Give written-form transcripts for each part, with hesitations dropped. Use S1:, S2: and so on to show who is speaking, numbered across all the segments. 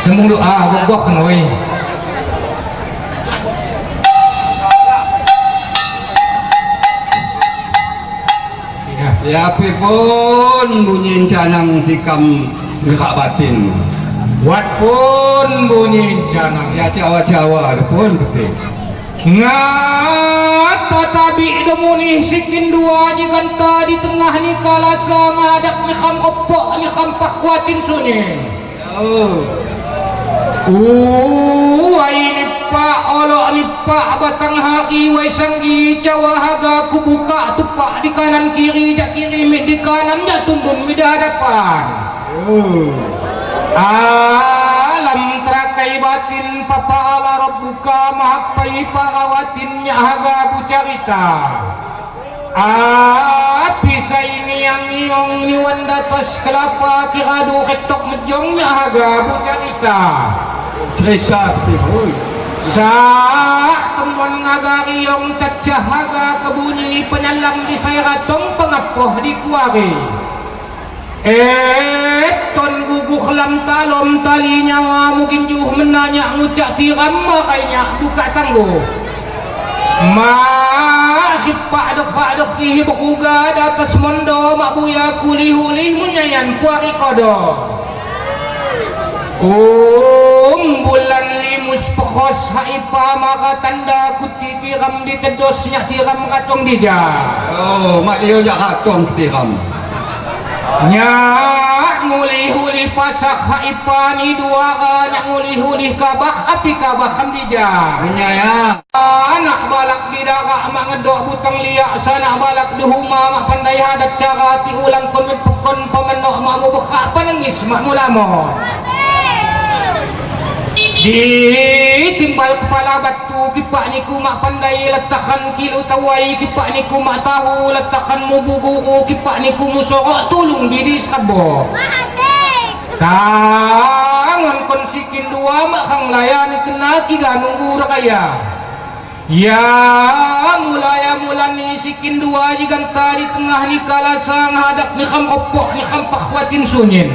S1: sembung doa bobok noi.
S2: Ya pun bunyi canang sikam lihak batin.
S1: Wat pun bunyi canang.
S2: Ya Jawa-Jawa pun betul.
S1: Ngat tatabi demuni sikin dua jikan di tengah ni kalasa ngadak ni kam opok ni kam pakwatin sunyi. Wai ni pak olok ni pak batang hari wai sanggi Jawa haga ku buka tupak di kanan kiri jak kiri mid di kanan jak tumbun mid hadapan. Alam terakai batin papa ala rabbuka mahapai parawatinnya haga bucarita. Api saini yang iong ni wandatas kelapa kiradu ketok mejongnya haga bucarita.
S2: Cerita betul.
S1: Sa temuan ngagari yang cacah haga kebunyi penyalam di saya ratong pengapoh di kuari. Ton guguh lam talom tali nyawa mungkin juh menanya ngucak tiram makanya buka tangguh. Hipak dekak-dekih berkuga di atas mondo mak buya kulih-ulih menyayan kuari kodok. Bulan limus pekos haipa maka tanda kuti tiram di tedosnya tiram katong dija.
S2: Mak dia jak katong tiram.
S1: Nyak ngulih-ulih pasak haipa ni dua nyak ngulih-ulih kabah api kabah hamdija.
S2: Menyaya.
S1: Anak balak di darak mak ngedok butang liak sanak balak di huma mak pandai hadap cara ti ulang kon pekon pemenok mak mu bekak penangis mak mulamo. Di timbal kepala batu kipak niku mak pandai letakkan kilo tawai kipak niku mak tahu letakkan mubu-bubu kipak niku musorok tulung diri sabok. Tangan kon sikin dua mak hang layan kena tiga nunggu rakaya. Ya mulai ni sikin dua jigan di tengah ni kalasa ngadap ni kam opok ni kam pakwatin sunyin.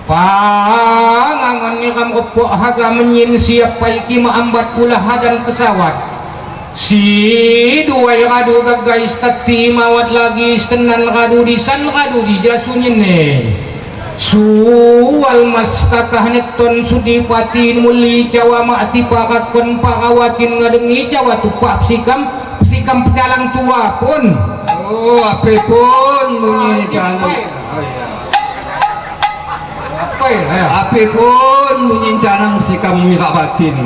S1: Pangangan ni kam opok haga menyin siapa iki maambat pula hadan pesawat. Si dua radu gagais tati mawat lagi setenan radu di san radu di jasunyin ne. Suwal mas kakah nekton sudi patin muli Jawa makti parakon parawatin ngadengi Jawa tupak sikam pecalang tua pun.
S2: Apa pun bunyi canang. Apa pun bunyi canang sikam mihak batin.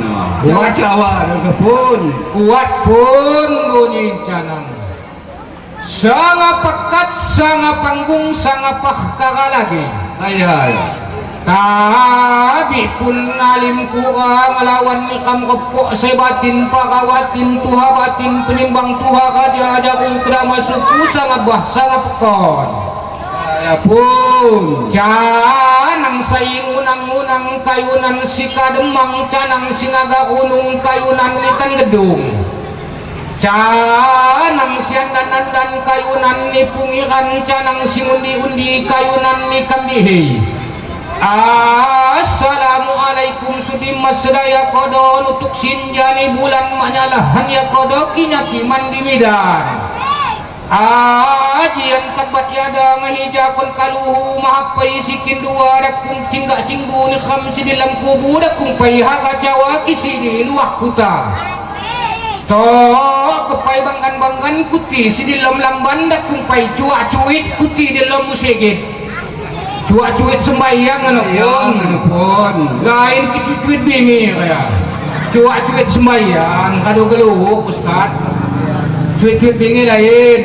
S2: Jawa-Jawa pun.
S1: Kuat pun bunyi canang. Sangat pekat, sangat panggung, sangat pahkara lagi. Tapi pun ngalim kurang lawan nikam kepok sebatin parawatin tuha batin penimbang tuha raja jagung kerama suku sangat sangat pekon.
S2: Ya pun.
S1: Canang saing unang-unang kayunan sikademang canang sinaga unung kayunan nitan gedung. Canang siandan dan kayunan ni pungiran canang singundi-undi kayunan ni kambihi. Assalamualaikum sudimas sedaya kodo nutuk sinjani bulan manyalahan ya kodo kinyaki mandi midan. Ajian tabat yada ngahijakon kaluhu mahapai sikin dua dakung cinggak cinggu ni khamsi dalam kubu dakung pai haga Jawa kisini luah kuta. Tok kepai banggan-banggan kuti si dalam lamban dakung pai cuak-cuit kuti dalam musigit. Cuak-cuit sembahyang
S2: pun.
S1: Lain cuit bini kaya. Cuak-cuit sembahyang kado geluh Ustaz. Cuit-cuit bingi lain.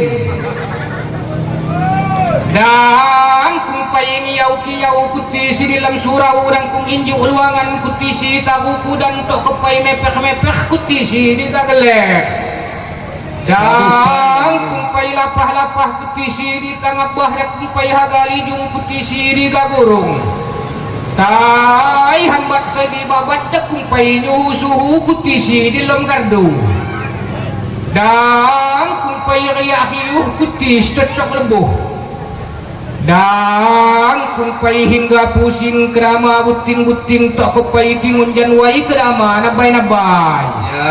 S1: Dan kumpai ngiyau kiyau kuti si dalam surau dan kum injuk luangan kuti si taguku dan tok kepai mepeh-mepeh kuti si di tagelek. Dan kumpai lapah-lapah kuti si di tangabah dan kumpai hagalijung kuti si di gagurung. Tai hambat saya di babat dan kumpai nyuhu suhu kuti si di lom gardu. Dan kumpai riak hiuh kuti si cocok lembuh. Dan kumpai hingga pusing kerama butin-butin tak kupai tingun janwai kerama nabai-nabai.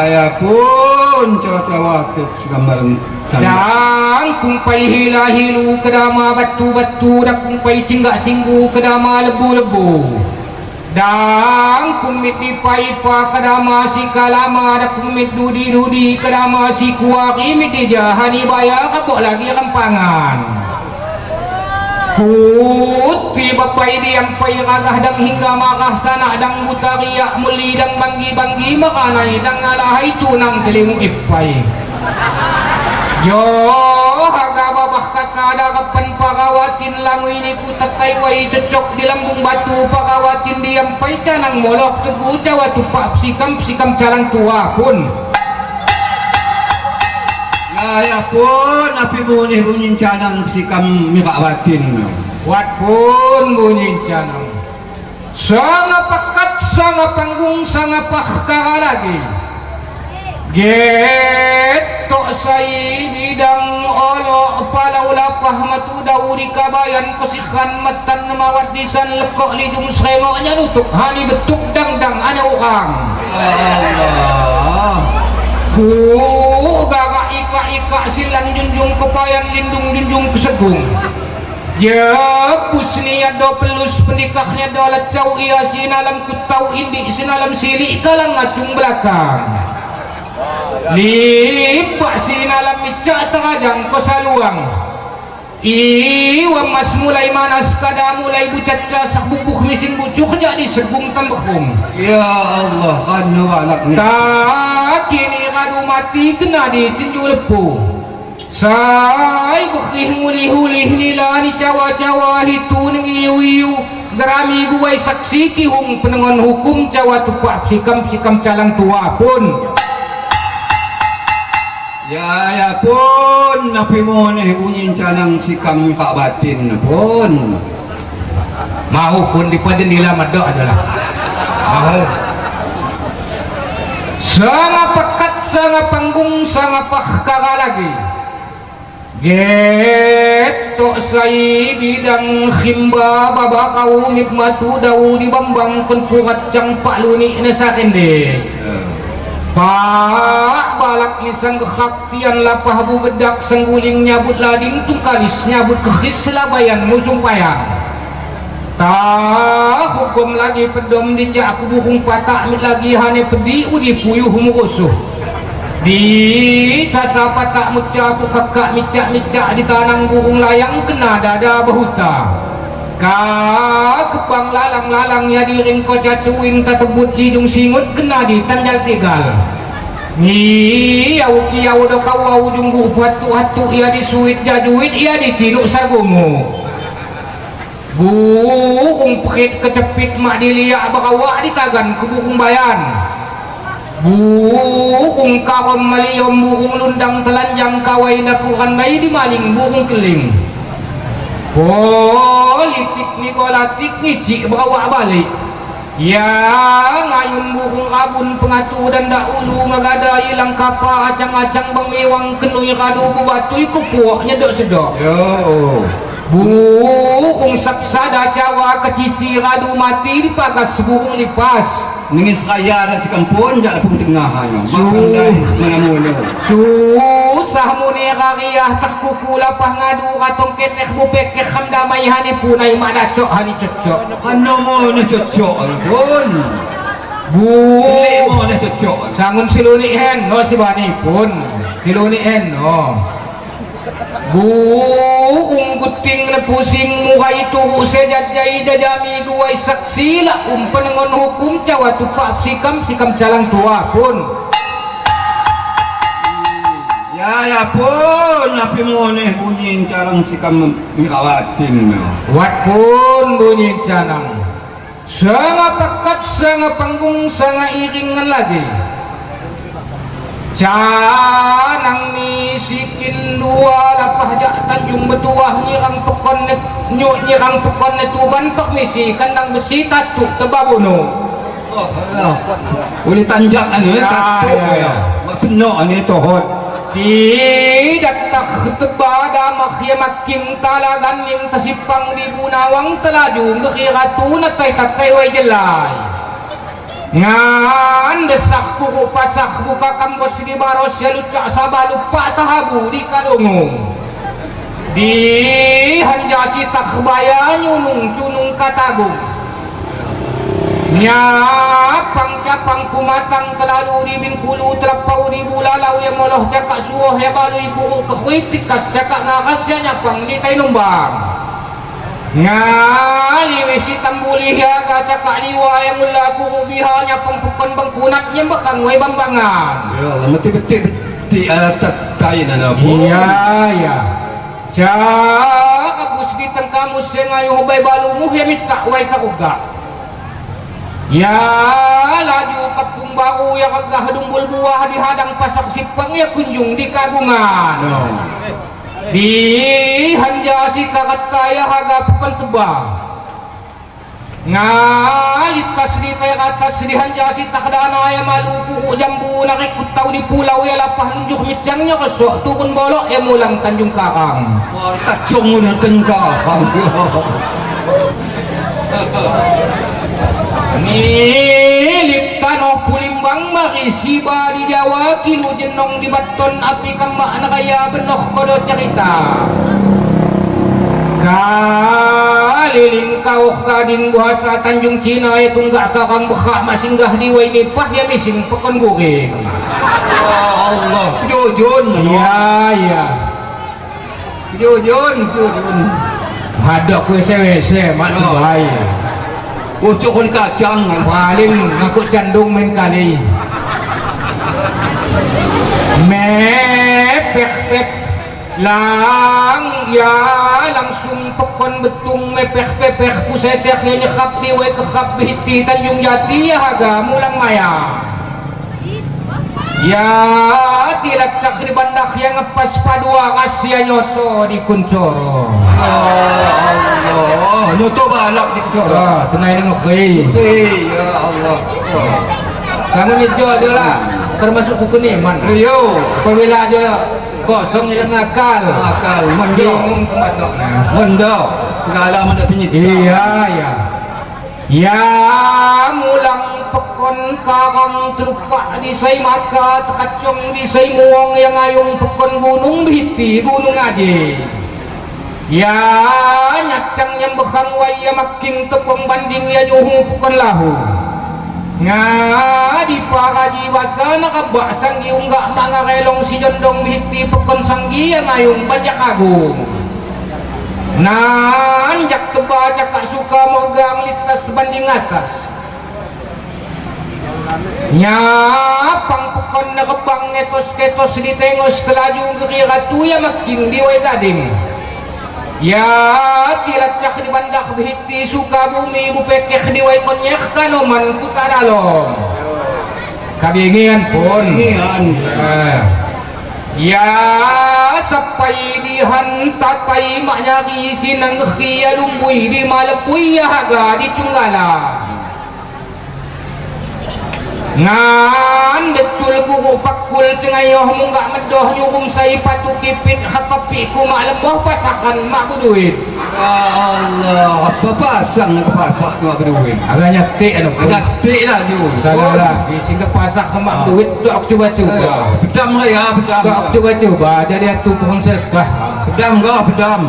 S2: Ya pun cawa-cawa tu segambar
S1: dan kumpai hila-hilu kerama batu-batu dan kumpai cinggak-cinggu kerama lebu-lebu. Dan kumit dipai-pa kadama si kalama dan kumit dudi-dudi kadama si kuari mit dijahani bayar kapok lagi rampangan. Putri bapai diang pai ragah dan hingga marah sanak dan butariak muli dan banggi-banggi makanai dan alahai tunang telingu ipai. Yo haga babah kakak darapan parawatin langu ini ku takai wai cocok di lambung batu parawatin diam pai canang molok teguh cawa tupak psikam calang tua pun.
S2: Ya pun api bunyi bunyi canang sikam mika batin.
S1: Wat pun bunyi canang. Sangat pekat, sangat panggung, sangat pakara lagi. Getok sai bidang olok palau lapah matu dauri kabayan kosikan matan mawat disan lekok lijung serengoknya nutuk hani betuk dang ada orang.
S2: Allah.
S1: Gagak ika silan junjung kepayan lindung junjung kesegung. Ya pusniya do pelus pendikahnya do lecau ia sinalam kutau indi sinalam silik kalang ngacung belakang. Lipak sinalam micak terajang kosaluang. Iwa mas mulai manas kada mulai bucaca sak bubuh misin bucuk jadi segung tambahum.
S2: Ya Allah kan walak ni.
S1: Tak kini kadu mati kena ditinju lepu. Sai bekhih mulih-hulih nila ni cawa-cawa hitu nengiyu-iyu. Gerami guai saksi kihung penengon hukum cawa tupak sikam calang tua pun.
S2: Ya pun napi moneh bunyi canang sikam mika batin pun.
S1: Mahu pun dipaden nila madok adalah. Mahu. Sangat pekat, sangat panggung, sangat pakara lagi. Getok sai bidang khimba baba kau nikmatu dau di bambang penpurat cang pak lunik nasa kende. Pak balak nisan kehaktian lapah bu bedak sengguling nyabut lading tungkalis nyabut kehis labayan musung payang. Tak hukum lagi pedom dijak aku buhung patak mit lagi hane pedi udi puyuh murusuh. Di sasa patak muca aku kakak micak di tanang burung layang kena dada bahuta. Ka kepang lalang-lalangnya di ringko cacuing tak tebut hidung singut kena di tanjal tegal. Ni au kiau do kau junggu hatu ia disuit jaduit ia ditinuk sargumu. Burung pekit kecepit mak diliak berawa ditagan ke burung bayan. Burung karom maliom burung lundang telanjang kawai nakuran bayi dimaling burung keling. Politik ni golatik ni cik berawa balik. Ya ngayun burung abun pengatu dan dahulu ngagada hilang kapa acang-acang bang mewang kenui kadu kubatui kupuaknya dok sedok.
S2: Yo.
S1: Burung sapsada cawa kecici radu mati dipagas burung lipas.
S2: Ningis kaya dan sikam pun jak pun tengahan. Makandai mana mulu.
S1: Susah muni kariah tak kuku lapah ngadu katong ketek bupekek hamdamai hani punai madacok hani cocok.
S2: Kano mo na cocok pun. Beli mo na cocok.
S1: Sangun siluni hen no si bani pun. Siluni hen no. Burung guting na pusing muka itu sejajai dajami guai saksi lah penengon hukum cawa tupak sikam calang tua pun.
S2: Ya pun api moneh bunyi calang sikam mikawatin.
S1: Wat pun bunyi canang. Sangat pekat, sangat panggung, sangat iringan lagi. Canang ni sikin dua lapah jak tanjung betuah nyirang pekon nyirang pekon tuban pak misi kandang besi tatuk tebabuno.
S2: Oh Allah. Uli tanjak anu tatuk ya. Mak penuh ani tohot.
S1: tidak tak tebada makhyamatkim talagan yang tasipang di gunawang telaju ngekiratu na tay way jelay ngan desak kuku pasak buka kambos di baros ya lucak sabah lupa tahabu di kadungong di hanjasi takbaya nyunung cunung katagung nyapang capang kumatang terlalu di bingkulu terpau di bulalau yang moloh cakak suoh ya balui guru kekuit tikas cakak ngakas ya nyapang di tay numbang ngali wisi tambuli ya cakak liwa yang mula guru biha nyapang pukon bangkunat yang bakang way bambangan
S2: ya Allah mati betik tayin na po
S1: iya ya cak abus di tengkamus yang ayo bay balumuh ya minta way kauga ya laju kapung baru yang agak dumbul buah di hadang pasak sipang ya kunjung di kabungan
S2: no.
S1: di hanjasi kakat kaya haga bukan tebang ngalitas di kaya atas di hanjasi takdana ya malu kuku jambu nakikut tau di pulau ya lapah nunjuk mitjangnya kesok turun bolok ya mulang Tanjung Karang
S2: wah kacung na tengkang
S1: milik tanah pulimbang marisi di Jawa kilo jenong di baton api kama anak kaya benoh kodo cerita kaliling kawah kading bahasa Tanjung Cina ya tunggak karang bekak masinggah di waini pah ya mising pekon goreng
S2: Allah jujun
S1: iya
S2: jujun
S1: hadap ke sewe mak bahaya
S2: ucuk kacang
S1: paling ngaku candung main kali mepek lang ya langsung pekon betung mepek pusesek ya nyekap di way kekap bihiti Tanjung Jati ya haga mulang maya ya tilacak di bandak yang ngepas padua kasih nyoto di kuncoro
S2: Allah nyoto balak di kuncoro
S1: tunai dengan kaya
S2: ya Allah
S1: kamu nyejo aja lah termasuk buku niman
S2: Rio
S1: apabila aja kosong yang ngakal
S2: mendo
S1: bingung kematoknya
S2: mendo segala mana senyit
S1: ya mulang pekon karang terupak di say maka tekacong di say muang yang ngayong pekon gunung bihiti gunung aje ya nyacang yang bekang waya making tepung banding ya nyuhung pekon lahu nga di paraji basa nakabak sanggi unggak mangarelong si jondong bihiti pekon sanggi yang ngayong bajak agung nanjak teba cakak suka mogang litas banding atas nyapang pekon nakabang ngetos-ketos di tengos telaju geri ratu ya makin di way gading ya tilacak di bandak bihiti suka bumi bupekek di way konyek kanoman kutaralong kabingian pun ya sampai dihantatai maknyari sinang kia lumbui di malepui ya haga di Cunggala ngan decul guru pakul cengayoh munggak medoh nyurum say patu kipit hatapi ku mak lembah pasakan mak berduit
S2: Allah apa pasang nak pasak mak berduit
S1: agak nyatik anu
S2: nyatik lah you
S1: salah lagi sehingga pasak ke mak berduit tu aku cuba
S2: pedam raya pedam
S1: aku cuba jadi atu pohon sedekah
S2: pedam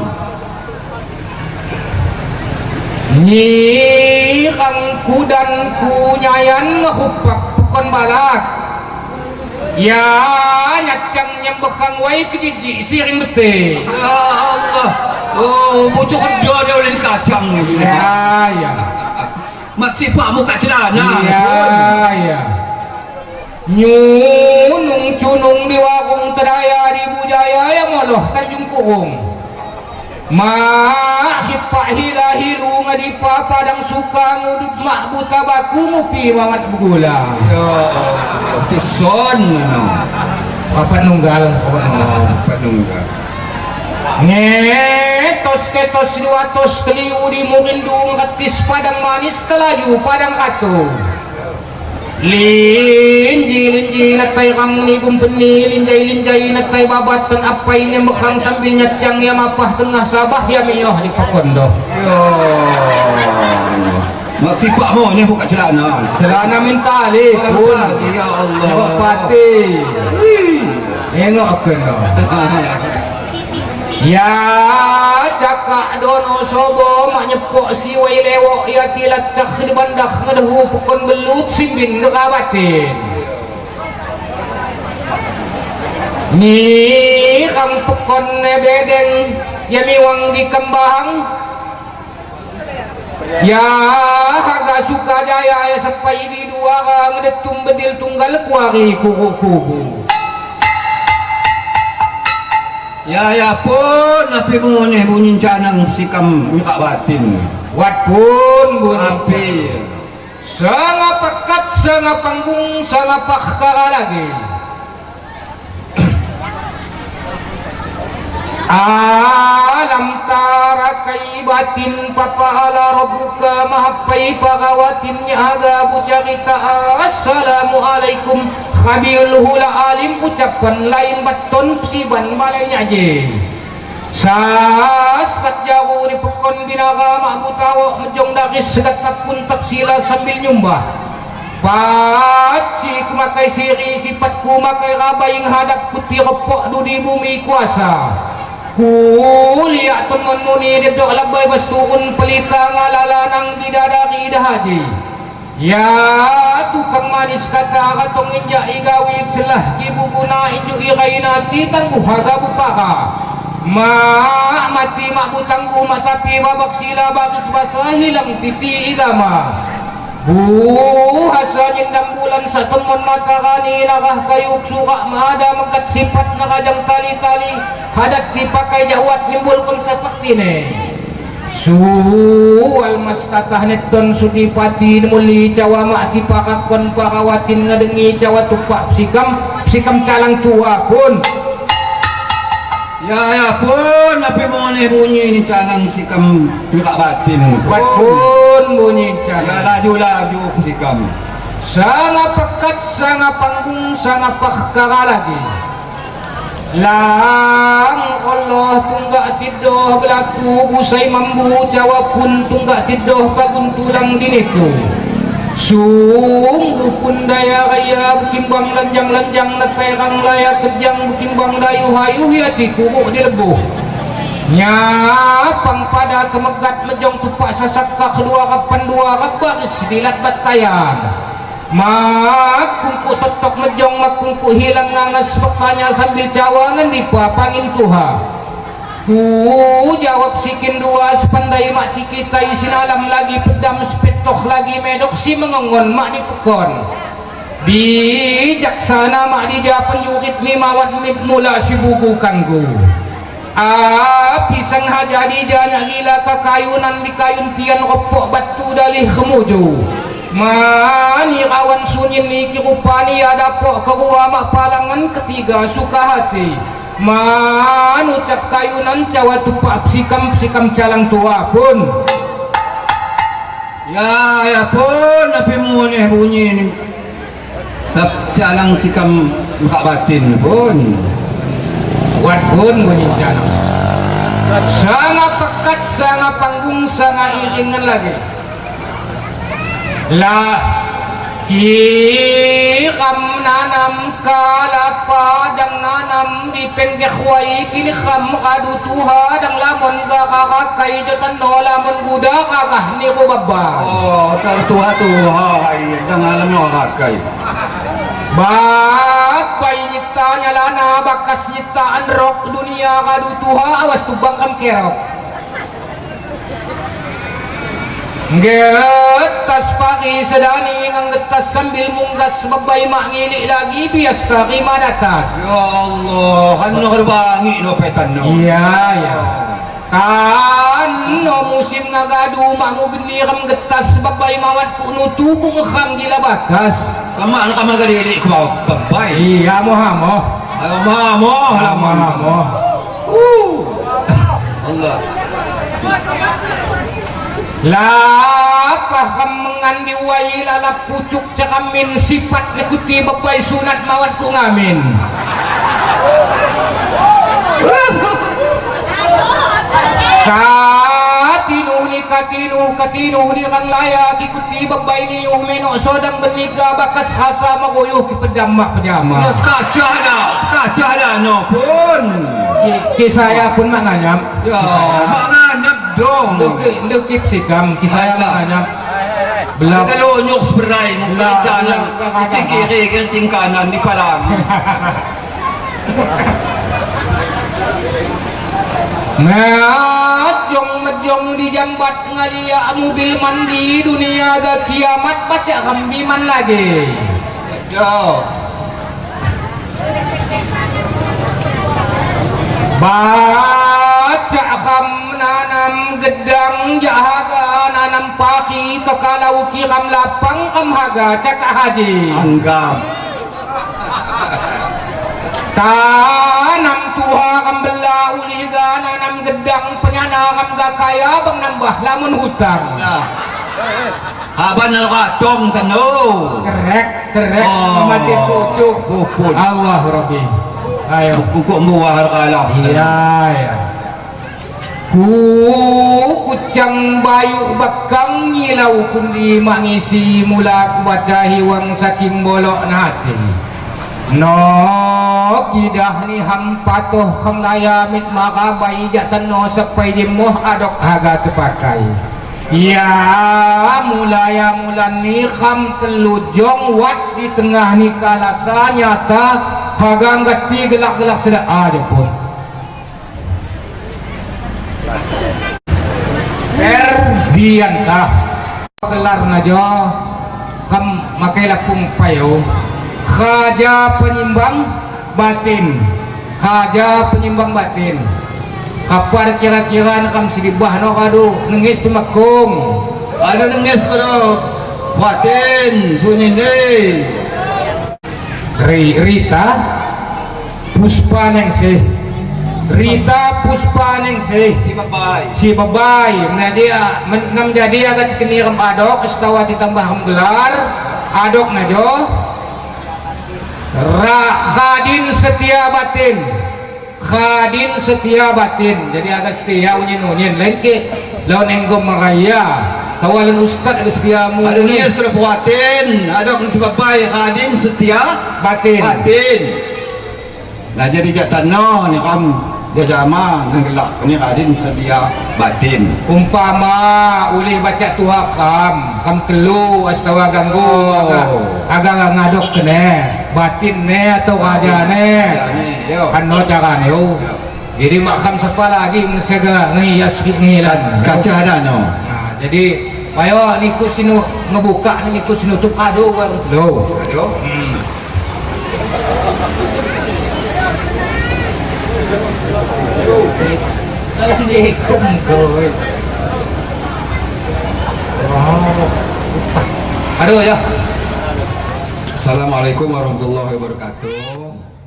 S1: nyirang kudan kunyayan ngehupak pekon balak ya nyacang nyembekang way kejiji siring bete
S2: ya Allah oh bocok dia oleh kacang
S1: ya
S2: mak sifat muka celana
S1: ya nyunung cunung di warung terdaya di Bujaya ya moloh Tanjung Kurung mak hipak hilahilu ngadipa padang suka ngudut mak buta baku mupi mamat begula
S2: ya Allah tison
S1: papat nunggal ngetos-ketos 200 keliu di murindung ketis padang manis telaju padang katu lin linji natai kang ni kumpeni linjai natai babatan apa ini mekang sambil nyacang ya mapah tengah sabah ya mioh di pakondo.
S2: Yo. Mak sipak mo ni buka celana.
S1: Celana minta ali pun.
S2: Ya Allah.
S1: Tengok pati. Tengok kena. Ya cakak dono sobo mak nyepok si wai lewok ya tilat cak di bandak ngedehu pukon belut simbin ngekabatin. Ni kang pukon nebedeng ya miwang di kembang. Ya haga suka jaya ya sepai di dua ngedetum bedil tunggal kuari kuku.
S2: Ya pun api mo ni bunyi canang sikam muka batin.
S1: Wat pun bunyi.
S2: Api.
S1: Sangat pekat, sangat panggung, sangat pakara lagi. Alam tara kai batin papahala rabbuka mahapai pagawatinnya aga bucarita assalamualaikum khabirul hula alim ucapan lain baton siban balainya je sasak jauh di pekon binaga mak butawa mejong dari segatap pun tafsila sambil nyumbah paci kumakai siri sifatku makai rabaying hadap kuti repok du di bumi kuasa kuliah temen muni debdok labai bastuun pelita ngalalanang bidadari dahaji ya tukang manis kata katong injak igawid selah gibuguna inju irainati tangguh harga bupaka mak mati mak butangguh mak tapi babak sila babis basah hilang titi igama hasa jendam bulan sa temon matarani nakah kayuk suka maada mengkat sifat nakajang tali-tali hadat dipakai jawat nimbul pun seperti ni suwal mas tatah neton sudipati muli jawa mak dipakakon pakawatin ngadengi jawa tupak psikam calang tua pun
S2: Ya pun api mo ni bunyi ni canang sikam muka batin.
S1: Wat pun bunyi canang.
S2: Ya laju sikam.
S1: Sangat pekat, sangat panggung, sangat pakara lagi. Lang Allah tunggak tidoh berlaku busai mambu jawab pun tunggak tidoh pagun tulang diniku. Sungguh pun daya raya bukimbang lanjang-lanjang naterang layak kejang bukimbang dayu hayu hati kuruk di lebuh nyapang pada kemegat mejong tupak sasakah kedua kapan dua baris dilat batayan mak kungku totok mejong mak kungku hilang ngangas pekanya sambil cawangan di papangin Tuhan jawab sikin dua sepandai mak kita isin alam lagi pedam sepetoh lagi medok si mengongon mak di pekon bijaksana mak di japan yurit ni mawat mula si buku kanggu pisang haja di jana gila kakayunan di kayun pian ropok batu dalih kemuju mani awan sunyin ni kirupani ada pok kerua mak palangan ketiga suka hati man ucap kayunan cawa tupak psikam calang tua pun
S2: ya pun api mo ni bunyi ni calang sikam muka batin pun
S1: wat pun bunyi calang sangat pekat sangat panggung sangat iringan lagi lah Kikam nanam kalapa dang nanam di penggekwai kini kham adu tuha dang lamon gakakai jotan no lamon guda kakah ni ko baba
S2: tertuha hai dang alam no kakai
S1: bapai nyipta nyalana bakas nyiptaan rok dunia kadu tuha awas tubang kam kerok Getas pagi sedani ngetas sambil munggas bebay mak ngilik lagi bias terima datas.
S2: Ya Allah, kan no kerbangi no petan no.
S1: Iya. Kan no musim ngagadu makmu geniram getas bebay mawat ku nutu ku ngekam gila bakas.
S2: Kamak nak kamak gadilik ku bebay.
S1: Iya mohamoh.
S2: Ayo mohamoh
S1: mohamoh.
S2: Allah.
S1: paham mengandi wai lalap pucuk cakamin sifat likuti bapai sunat mawat ku ngamin katinu ni kan layak ikuti babai ni yung menok sodang berniga bakas hasa maguyuh ki pejama
S2: kaca dah no pun
S1: kisah pun manganyam
S2: ya manganyam dong
S1: ndekip sikam kisah manganyam belak
S2: kalau nyok seberai mengkerjanan kecing kiri kecing kanan di palang
S1: Majong di jambat ngalia mobil mandi dunia ga kiamat baca kambiman lagi.
S2: Yo.
S1: Baca kam nanam gedang jahaga nanam paki kekalau kiram lapang kam haga cakak haji.
S2: Anggap.
S1: Tanam tuha kam bela uliga nanam gedang penyana kam gakaya bang nambah lamun hutang.
S2: Aban al-qatong tanu.
S1: Kerek mati pucuk.
S2: Pupun.
S1: Allah Rabbi. Ayo.
S2: Kukuk muah al-qalam.
S1: Iya. Ku kucang bayu bakang nyilau kundi mangisi mula baca hiwang saking bolok nati. No kidah ni hampatoh kang layamit makabay jatan no sapay dimuh adok haga terpakai ya mulan ni kham telujong wat di tengah ni kalasa nyata hagang gati gelak-gelak sedap ada pun bian sah gelar najo kham makai lapung payo khaja penyimbang batin kapar kira-kira nakam sigibah no kado nengis tumakong
S2: Ano nengis kado batin sunyi ni
S1: Rita Puspa Ningsih si babay menjadi agak keniram adok setawa ditambah gelar adok najo khadin setia batin jadi agak setia unyin lengke lawan enggom meraya kawalan ustad agak setia mu
S2: ada ni sudah buatin ada sebabay khadin setia batin nah jadi jak tanah ni kam dia jama ngelak ni khadin setia batin
S1: umpama uli baca tuha kam kelu astawa ganggu agak ngadok kene batin ne atau aja ne ano cara ne jadi makam siapa lagi menjaga ngias ngilan
S2: kaca ada no
S1: nah jadi ayo niku sinu ngebuka niku sinu tutup aduh baru lo Assalamualaikum
S2: Assalamualaikum warahmatullahi wabarakatuh.